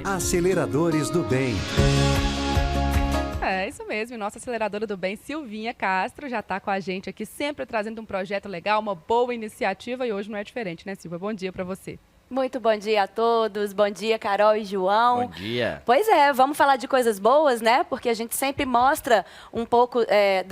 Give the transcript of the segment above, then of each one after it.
Aceleradores do Bem. É isso mesmo, e nossa aceleradora do bem, Silvinha Castro, já está com a gente aqui, sempre trazendo um projeto legal, uma boa iniciativa, e hoje não é diferente, né, Silvia? Bom dia para você. Muito bom dia a todos, bom dia Carol e João. Bom dia. Pois é, vamos falar de coisas boas, né? Porque a gente sempre mostra um pouco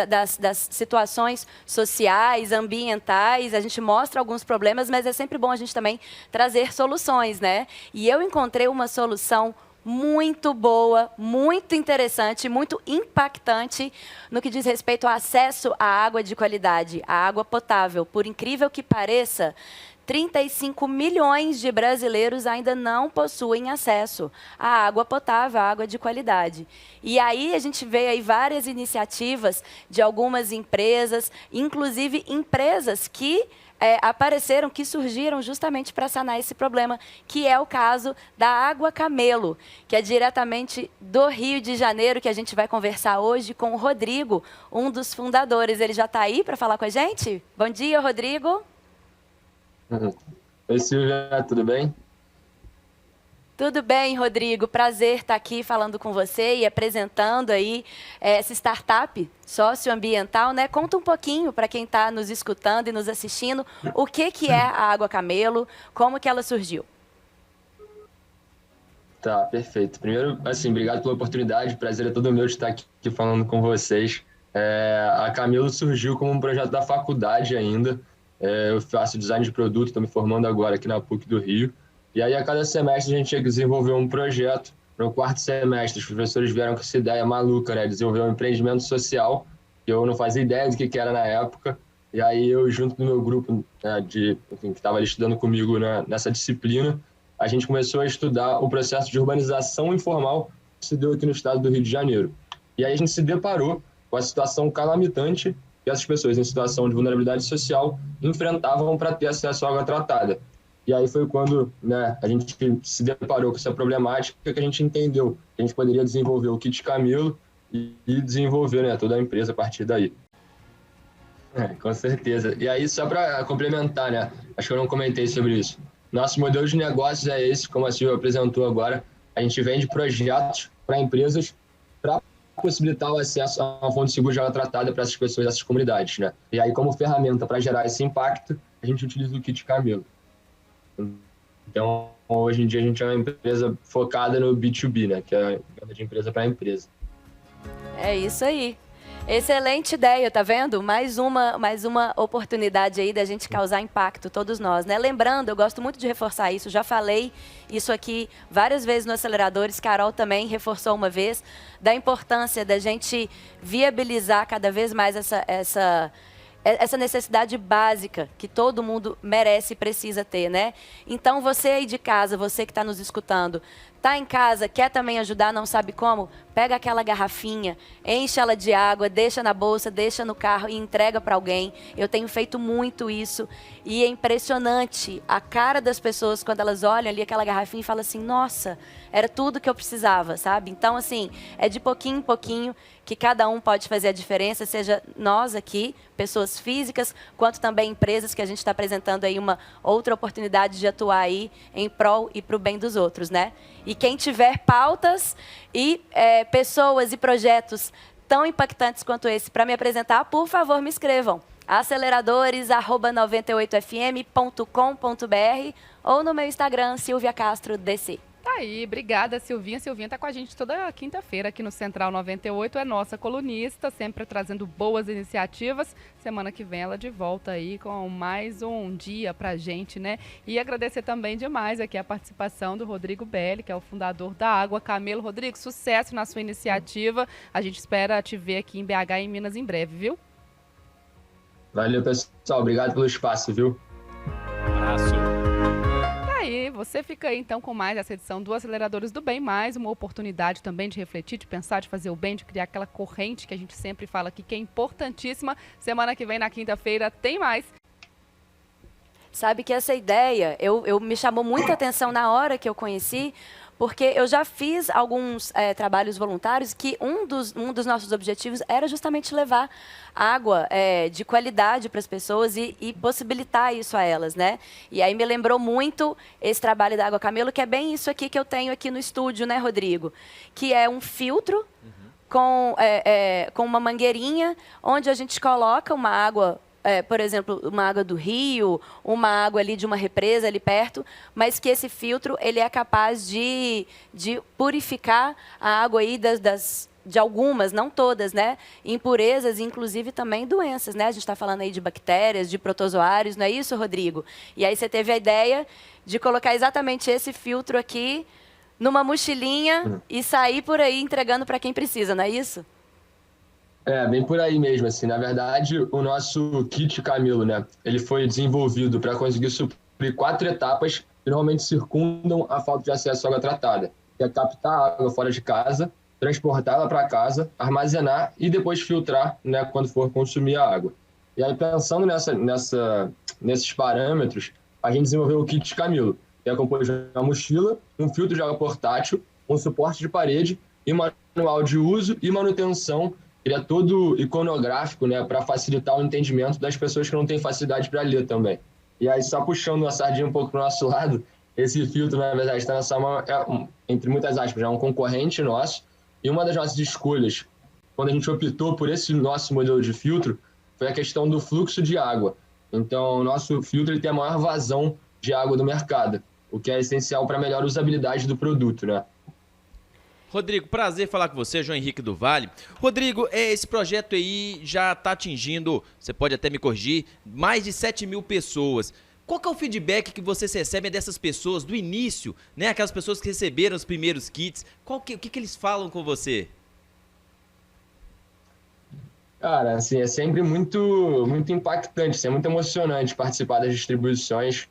das situações sociais, ambientais, a gente mostra alguns problemas, mas é sempre bom a gente também trazer soluções, né? E eu encontrei uma solução muito boa, muito interessante, muito impactante no que diz respeito ao acesso à água de qualidade, à água potável. Por incrível que pareça, 35 milhões de brasileiros ainda não possuem acesso à água potável, à água de qualidade. E aí a gente vê aí várias iniciativas de algumas empresas, inclusive empresas que apareceram, que surgiram justamente para sanar esse problema, que é o caso da Água Camelo, que é diretamente do Rio de Janeiro, que a gente vai conversar hoje com o Rodrigo, um dos fundadores. Ele já está aí para falar com a gente? Bom dia, Rodrigo. Oi, Silvia, tudo bem? Tudo bem, Rodrigo? Prazer estar aqui falando com você e apresentando aí essa startup socioambiental, né? Conta um pouquinho para quem está nos escutando e nos assistindo o que é a Água Camelo, como que ela surgiu. Tá, perfeito. Primeiro, assim, obrigado pela oportunidade, prazer é todo meu de estar aqui falando com vocês. A Camelo surgiu como um projeto da faculdade ainda. Eu faço design de produto, estou me formando agora aqui na PUC do Rio. E aí, a cada semestre, a gente tinha que desenvolver um projeto. No quarto semestre, os professores vieram com essa ideia maluca, né? Desenvolver um empreendimento social, que eu não fazia ideia do que era na época. E aí, eu, junto do meu grupo, né, que estava ali estudando comigo nessa disciplina, a gente começou a estudar o processo de urbanização informal que se deu aqui no estado do Rio de Janeiro. E aí, a gente se deparou com a situação calamitante que essas pessoas em situação de vulnerabilidade social enfrentavam para ter acesso à água tratada. E aí foi quando, né, a gente se deparou com essa problemática que a gente entendeu que a gente poderia desenvolver o Kit Camelo e desenvolver, né, toda a empresa a partir daí. Com certeza. E aí, só para complementar, né, acho que eu não comentei sobre isso. Nosso modelo de negócios é esse, como a Silvia apresentou agora. A gente vende projetos para empresas para possibilitar o acesso a uma fonte segura de água tratada para essas pessoas, essas comunidades, né? E aí, como ferramenta para gerar esse impacto, a gente utiliza o Kit Camelo. Então, hoje em dia, a gente é uma empresa focada no B2B, né? Que é a venda de empresa para empresa. É isso aí. Excelente ideia, tá vendo? Mais uma oportunidade aí da gente causar impacto, todos nós, né? Lembrando, eu gosto muito de reforçar isso, já falei isso aqui várias vezes no Aceleradores, Carol também reforçou uma vez, da importância da gente viabilizar cada vez mais essa necessidade básica que todo mundo merece e precisa ter, né? Então, você aí de casa, você que está nos escutando, está em casa, quer também ajudar, não sabe como? Pega aquela garrafinha, enche ela de água, deixa na bolsa, deixa no carro e entrega para alguém. Eu tenho feito muito isso e é impressionante a cara das pessoas quando elas olham ali aquela garrafinha e falam assim, nossa, era tudo que eu precisava, sabe? Então, assim, é de pouquinho em pouquinho que cada um pode fazer a diferença, seja nós aqui, pessoas físicas, quanto também empresas que a gente está apresentando aí uma outra oportunidade de atuar aí em prol e para o bem dos outros, né? E quem tiver pautas e pessoas e projetos tão impactantes quanto esse para me apresentar, por favor, me escrevam. aceleradores@98fm.com.br ou no meu Instagram, Silvia Castro DC. Tá aí, obrigada, Silvinha. Silvinha tá com a gente toda quinta-feira aqui no Central 98, é nossa colunista, sempre trazendo boas iniciativas. Semana que vem ela de volta aí com mais um dia pra gente, né? E agradecer também demais aqui a participação do Rodrigo Belli, que é o fundador da Água Camelo. Rodrigo, sucesso na sua iniciativa. A gente espera te ver aqui em BH e em Minas em breve, viu? Valeu, pessoal. Obrigado pelo espaço, viu? Abraço. Aí, você fica aí então com mais essa edição do Aceleradores do Bem, mais uma oportunidade também de refletir, de pensar, de fazer o bem, de criar aquela corrente que a gente sempre fala aqui, que é importantíssima. Semana que vem, na quinta-feira, tem mais. Sabe que essa ideia me chamou muita atenção na hora que eu conheci, Porque eu já fiz alguns trabalhos voluntários que um dos nossos objetivos era justamente levar água de qualidade para as pessoas e possibilitar isso a elas, né? E aí me lembrou muito esse trabalho da Água Camelo, que é bem isso aqui que eu tenho aqui no estúdio, né, Rodrigo? Que é um filtro com uma mangueirinha, onde a gente coloca uma água, por exemplo, uma água do rio, uma água ali de uma represa ali perto, mas que esse filtro ele é capaz de purificar a água aí de algumas, não todas, né? Impurezas e, inclusive, também doenças, né? A gente está falando aí de bactérias, de protozoários, não é isso, Rodrigo? E aí você teve a ideia de colocar exatamente esse filtro aqui numa mochilinha e sair por aí entregando para quem precisa, não é isso? Bem por aí mesmo, assim. Na verdade, o nosso kit Camelo, né? Ele foi desenvolvido para conseguir suprir 4 etapas que normalmente circundam a falta de acesso à água tratada, que é captar a água fora de casa, transportá-la para casa, armazenar e depois filtrar, né, quando for consumir a água. E aí, pensando nesses parâmetros, a gente desenvolveu o kit Camelo, que é composto de uma mochila, um filtro de água portátil, um suporte de parede e manual de uso e manutenção. Ele é todo iconográfico, né, para facilitar o entendimento das pessoas que não têm facilidade para ler também. E aí, só puxando a sardinha um pouco para o nosso lado, esse filtro, na verdade, está nessa mão, entre muitas aspas, é um concorrente nosso. E uma das nossas escolhas, quando a gente optou por esse nosso modelo de filtro, foi a questão do fluxo de água. Então, o nosso filtro ele tem a maior vazão de água do mercado, o que é essencial para a melhor usabilidade do produto, né? Rodrigo, prazer falar com você, João Henrique do Vale. Rodrigo, esse projeto aí já está atingindo, você pode até me corrigir, mais de 7 mil pessoas. Qual que é o feedback que vocês recebem dessas pessoas do início, né? Aquelas pessoas que receberam os primeiros kits, o que eles falam com você? Cara, assim, é sempre muito, muito impactante, é muito emocionante participar das distribuições.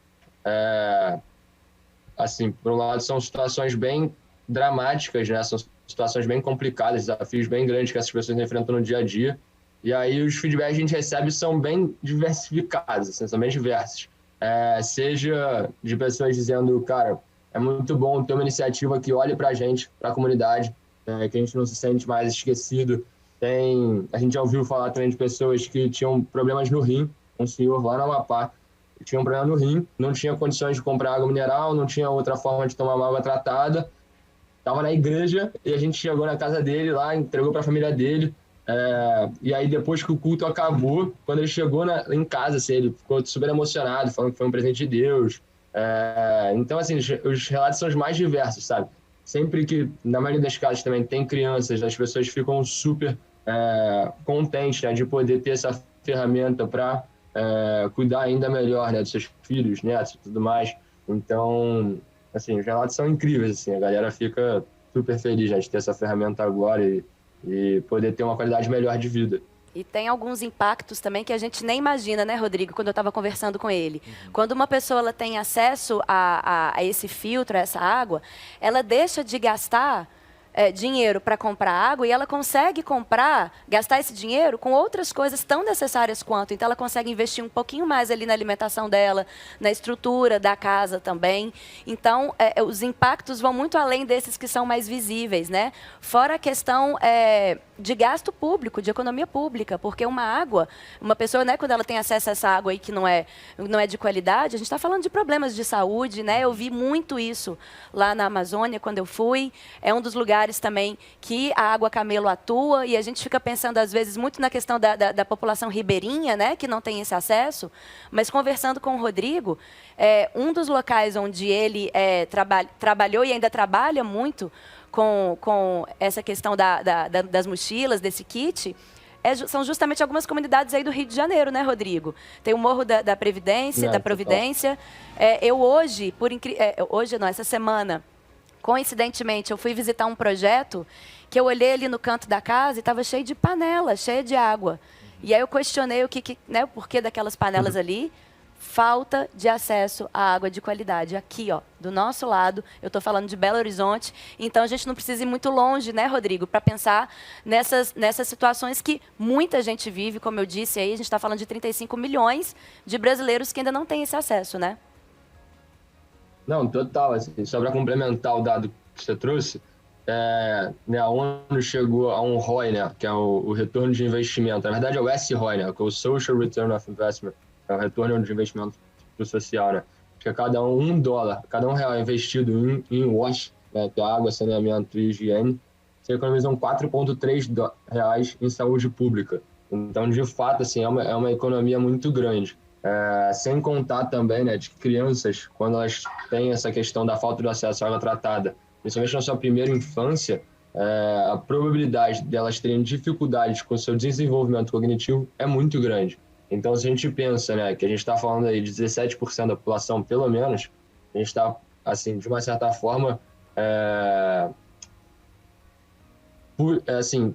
Assim, por um lado, são situações bem dramáticas, né? São situações bem complicadas, desafios bem grandes que essas pessoas enfrentam no dia a dia. E aí os feedbacks que a gente recebe são bem diversificados, assim, são bem diversos. Seja de pessoas dizendo, cara, é muito bom ter uma iniciativa que olhe para a gente, para a comunidade, que a gente não se sente mais esquecido. A gente já ouviu falar também de pessoas que tinham problemas no rim, um senhor lá no Amapá, que tinha um problema no rim, não tinha condições de comprar água mineral, não tinha outra forma de tomar uma água tratada, estava na igreja e a gente chegou na casa dele lá, entregou para a família dele. E aí, depois que o culto acabou, quando ele chegou em casa, assim, ele ficou super emocionado, falando que foi um presente de Deus. Então, assim, os relatos são os mais diversos, sabe? Sempre que, na maioria das casas também, tem crianças, as pessoas ficam super contentes, né, de poder ter essa ferramenta para cuidar ainda melhor, né, dos seus filhos, netos e tudo mais. Então, assim, os relatos são incríveis, assim, a galera fica super feliz, né, de ter essa ferramenta agora e poder ter uma qualidade melhor de vida. E tem alguns impactos também que a gente nem imagina, né, Rodrigo, quando eu estava conversando com ele. Quando uma pessoa ela tem acesso a esse filtro, a essa água, ela deixa de gastar dinheiro para comprar água e ela consegue gastar esse dinheiro com outras coisas tão necessárias quanto. Então, ela consegue investir um pouquinho mais ali na alimentação dela, na estrutura da casa também. Então, os impactos vão muito além desses que são mais visíveis, né? Fora a questão de gasto público, de economia pública, porque uma pessoa, né, quando ela tem acesso a essa água aí que não é de qualidade, a gente está falando de problemas de saúde, né? Eu vi muito isso lá na Amazônia quando eu fui. É um dos lugares também que a Água Camelo atua e a gente fica pensando às vezes muito na questão da população ribeirinha, né, que não tem esse acesso, mas conversando com o Rodrigo, um dos locais onde ele trabalhou e ainda trabalha muito com essa questão das mochilas, desse kit, são justamente algumas comunidades aí do Rio de Janeiro, né, Rodrigo? Tem o Morro da Previdência, da Providência. Eu hoje, essa semana, coincidentemente, eu fui visitar um projeto que eu olhei ali no canto da casa e estava cheio de panela, cheio de água. E aí eu questionei o porquê daquelas panelas ali. Falta de acesso à água de qualidade. Aqui, ó, do nosso lado, eu estou falando de Belo Horizonte, então a gente não precisa ir muito longe, né, Rodrigo, para pensar nessas situações que muita gente vive, como eu disse aí, a gente está falando de 35 milhões de brasileiros que ainda não têm esse acesso, né? Não, total. Assim, só para complementar o dado que você trouxe, né, a ONU chegou a um ROI, né, que é o retorno de investimento. Na verdade, é o SROI, né, que é o Social Return of Investment, é o retorno de investimento pro social, né, que é cada $1, cada R$1 investido em wash, né, que é água, saneamento e higiene, você economizam R$4,3 em saúde pública. Então, de fato, assim, é uma economia muito grande. Sem contar também, né, de crianças, quando elas têm essa questão da falta de acesso à água tratada, principalmente na sua primeira infância, a probabilidade delas terem dificuldades com o seu desenvolvimento cognitivo é muito grande. Então, se a gente pensa, né, que a gente está falando aí de 17% da população, pelo menos, a gente está, assim, de uma certa forma, assim,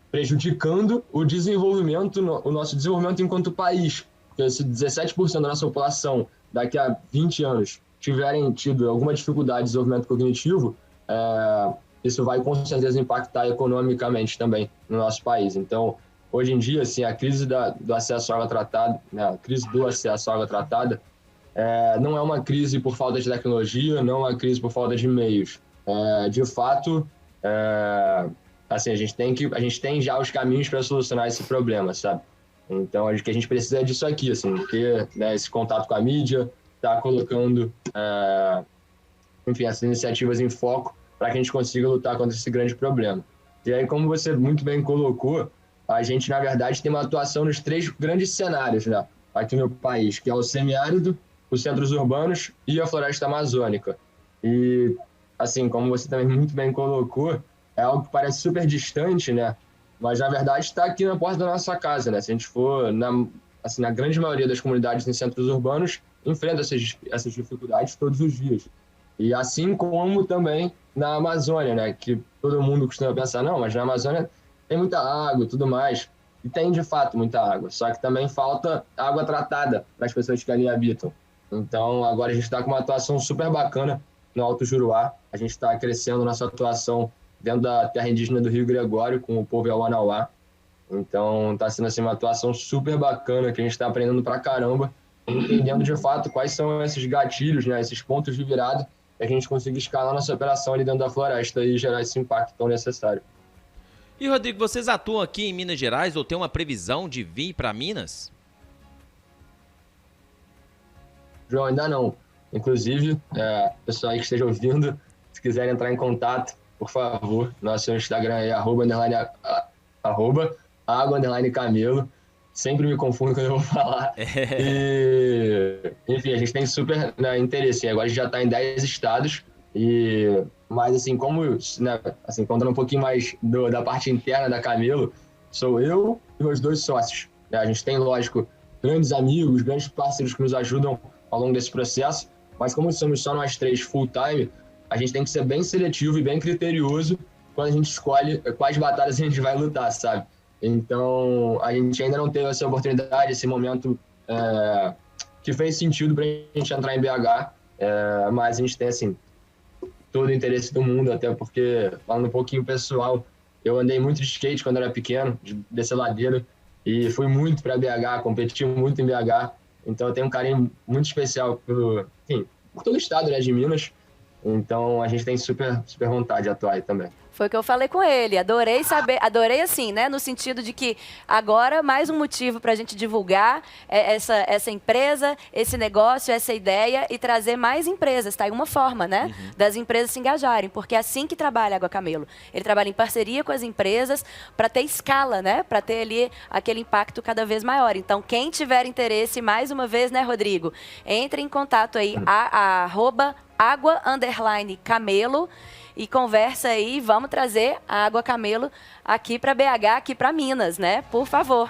prejudicando o desenvolvimento, o nosso desenvolvimento enquanto país. Porque se 17% da nossa população, daqui a 20 anos, tiverem tido alguma dificuldade de desenvolvimento cognitivo, isso vai com certeza impactar economicamente também no nosso país. Então, hoje em dia, assim, a crise do acesso à água tratada, né, a crise do acesso à água tratada, não é uma crise por falta de tecnologia, não é uma crise por falta de meios. De fato, assim, a gente tem já os caminhos para solucionar esse problema, sabe? Então, acho que a gente precisa disso aqui, assim, ter, né, esse contato com a mídia, tá colocando, enfim, essas iniciativas em foco para que a gente consiga lutar contra esse grande problema. E aí, como você muito bem colocou, a gente, na verdade, tem uma atuação nos 3 grandes cenários, né, aqui no país, que é o semiárido, os centros urbanos e a floresta amazônica. E, assim, como você também muito bem colocou, é algo que parece super distante, né, mas, na verdade, está aqui na porta da nossa casa, né? Se a gente for, na grande maioria das comunidades em centros urbanos, enfrenta essas dificuldades todos os dias. E assim como também na Amazônia, né? Que todo mundo costuma pensar, não, mas na Amazônia tem muita água e tudo mais. E tem, de fato, muita água. Só que também falta água tratada para as pessoas que ali habitam. Então, agora a gente está com uma atuação super bacana no Alto Juruá. A gente está crescendo nossa atuação dentro da terra indígena do Rio Gregório, com o povo Yawanawá. Então, está sendo assim, uma atuação super bacana, que a gente está aprendendo pra caramba, entendendo de fato quais são esses gatilhos, né, esses pontos de virada, para que a gente consiga escalar nossa operação ali dentro da floresta e gerar esse impacto tão necessário. E, Rodrigo, vocês atuam aqui em Minas Gerais ou tem uma previsão de vir para Minas? João, ainda não. Inclusive, pessoal aí que esteja ouvindo, se quiserem entrar em contato, por favor, nosso Instagram é @água_camelo. Sempre me confundo quando eu vou falar. E, enfim, a gente tem super, né, interesse. Agora a gente já está em 10 estados. Mas, assim, né, assim, contando um pouquinho mais da parte interna da Camelo, sou eu e meus 2 sócios. Né? A gente tem, lógico, grandes amigos, grandes parceiros que nos ajudam ao longo desse processo. Mas como somos só nós 3 full-time, a gente tem que ser bem seletivo e bem criterioso quando a gente escolhe quais batalhas a gente vai lutar, sabe? Então, a gente ainda não teve essa oportunidade, esse momento que fez sentido para a gente entrar em BH, mas a gente tem, assim, todo o interesse do mundo, até porque, falando um pouquinho pessoal, eu andei muito de skate quando era pequeno, de descer ladeira, e fui muito para BH, competi muito em BH, então eu tenho um carinho muito especial por todo o estado, né, de Minas. Então, a gente tem super vontade de atuar aí também. Foi o que eu falei com ele. Adorei saber, adorei assim, né? No sentido de que agora mais um motivo para a gente divulgar essa empresa, esse negócio, essa ideia e trazer mais empresas. Tá aí uma forma, né? Das empresas se engajarem, porque é assim que trabalha a Água Camelo. Ele trabalha em parceria com as empresas para ter escala, né? Para ter ali aquele impacto cada vez maior. Então, quem tiver interesse, mais uma vez, né, Rodrigo? Entre em contato aí, @água_camelo e conversa aí, vamos trazer a Água Camelo aqui para BH, aqui para Minas, né? Por favor.